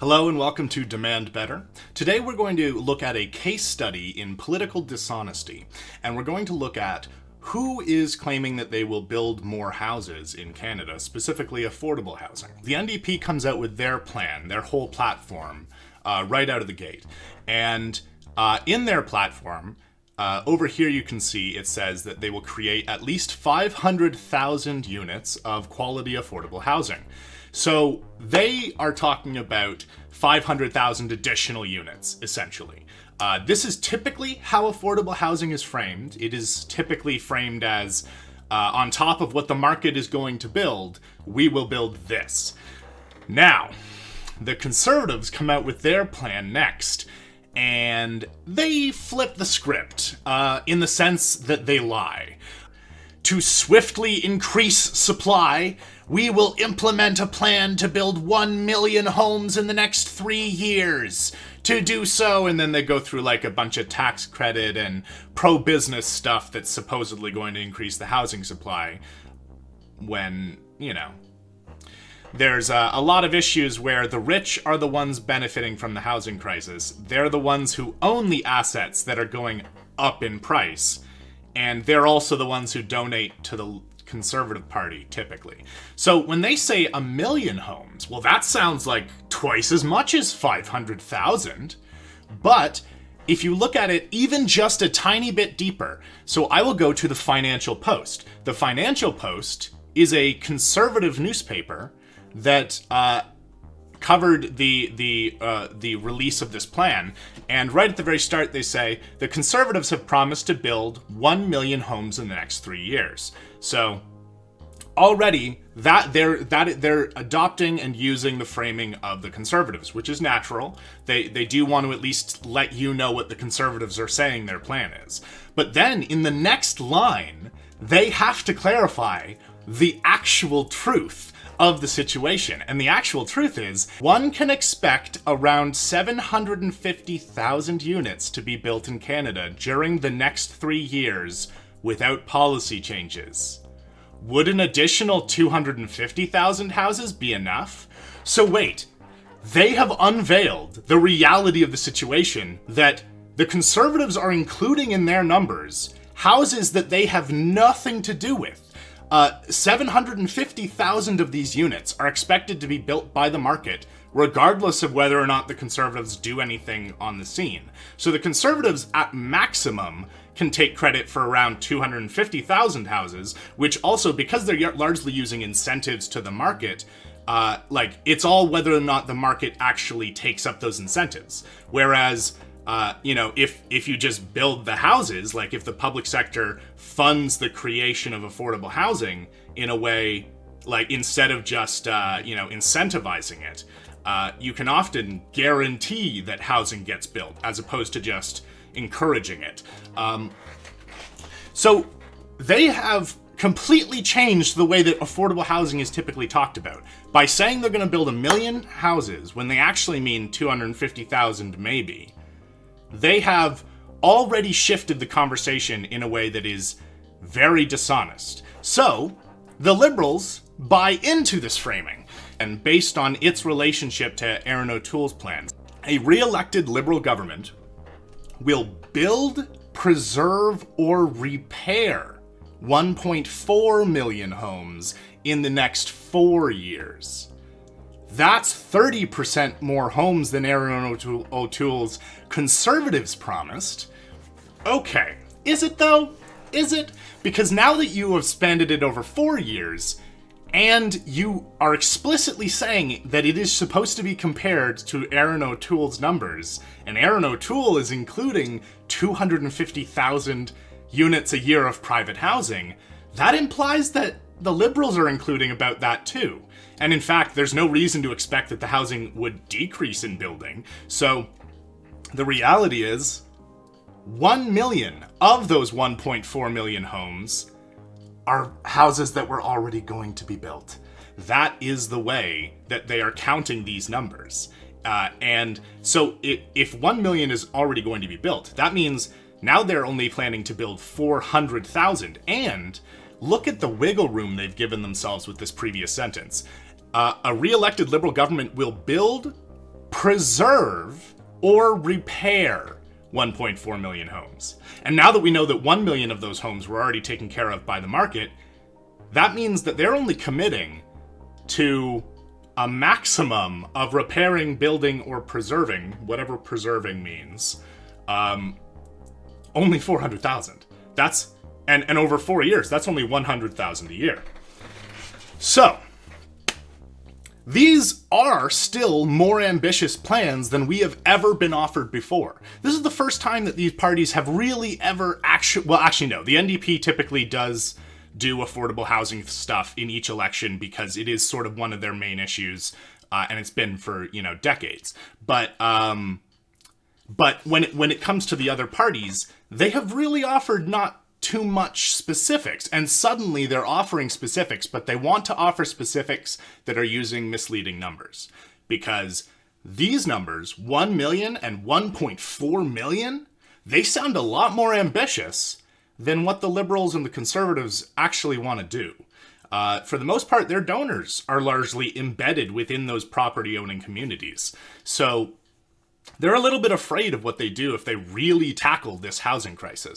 Hello and welcome to Demand Better. Today we're going to look at a case study in political dishonesty, and we're going to look at who is claiming that they will build more houses in Canada, specifically affordable housing. The NDP comes out with their plan, their whole platform, right out of the gate. And in their platform, over here you can see it says that they will create at least 500,000 units of quality affordable housing. So they are talking about 500,000 additional units, essentially. This is typically how affordable housing is framed. It is typically framed as, on top of what the market is going to build, we will build this. Now, the Conservatives come out with their plan next, and they flip the script, in the sense that they lie. To swiftly increase supply, we will implement a plan to build 1 million homes in the next 3 years. To do so, and then they go through like a bunch of tax credit and pro-business stuff that's supposedly going to increase the housing supply. When, there's a lot of issues where the rich are the ones benefiting from the housing crisis. They're the ones who own the assets that are going up in price. And they're also the ones who donate to the Conservative Party, typically. So when they say 1 million homes, well, that sounds like twice as much as 500,000. But if you look at it even just a tiny bit deeper, so I will go to the Financial Post. The Financial Post is a conservative newspaper that covered the release of this plan, and right at the very start they say the Conservatives have promised to build 1 million homes in the next 3 years. So already that they're adopting and using the framing of the Conservatives, which is natural. They do want to at least let you know what the Conservatives are saying their plan is. But then in the next line, they have to clarify the actual truth of the situation. And the actual truth is, one can expect around 750,000 units to be built in Canada during the next 3 years without policy changes. Would an additional 250,000 houses be enough? So wait, they have unveiled the reality of the situation that the Conservatives are including in their numbers houses that they have nothing to do with. 750,000 of these units are expected to be built by the market, regardless of whether or not the Conservatives do anything on the scene. So the Conservatives, at maximum, can take credit for around 250,000 houses, which also, because they're largely using incentives to the market, it's all whether or not the market actually takes up those incentives. Whereas, if you just build the houses, like if the public sector funds the creation of affordable housing in a way, like instead of just, incentivizing it, you can often guarantee that housing gets built as opposed to just encouraging it. So they have completely changed the way that affordable housing is typically talked about by saying they're going to build 1 million houses when they actually mean 250,000 maybe. They have already shifted the conversation in a way that is very dishonest. So, the Liberals buy into this framing, and based on its relationship to Erin O'Toole's plans, a re-elected Liberal government will build, preserve, or repair 1.4 million homes in the next 4 years. That's 30% more homes than Erin O'Toole's Conservatives promised. Okay, is it though? Is it? Because now that you have spanned it over 4 years, and you are explicitly saying that it is supposed to be compared to Erin O'Toole's numbers, and Erin O'Toole is including 250,000 units a year of private housing, that implies that the Liberals are including about that too. And in fact, there's no reason to expect that the housing would decrease in building. So the reality is 1 million of those 1.4 million homes are houses that were already going to be built. That is the way that they are counting these numbers. And so if 1 million is already going to be built, that means now they're only planning to build 400,000. And look at the wiggle room they've given themselves with this previous sentence. A re-elected Liberal government will build preserve or repair 1.4 million homes. And now that we know that 1 million of those homes were already taken care of by the market, that means that they're only committing to a maximum of repairing, building, or preserving, whatever preserving means, only 400,000. That's, and over 4 years, that's only 100,000 a year. So, these are still more ambitious plans than we have ever been offered before. This is the first time that these parties have really ever actually no, the NDP typically does do affordable housing stuff in each election because it is sort of one of their main issues, and it's been for, decades. But when it comes to the other parties, they have really offered not too much specifics, and suddenly they're offering specifics, but they want to offer specifics that are using misleading numbers, because these numbers, 1 million and 1.4 million, they sound a lot more ambitious than what the Liberals and the Conservatives actually want to do. For the most part, their donors are largely embedded within those property-owning communities. So they're a little bit afraid of what they do if they really tackle this housing crisis.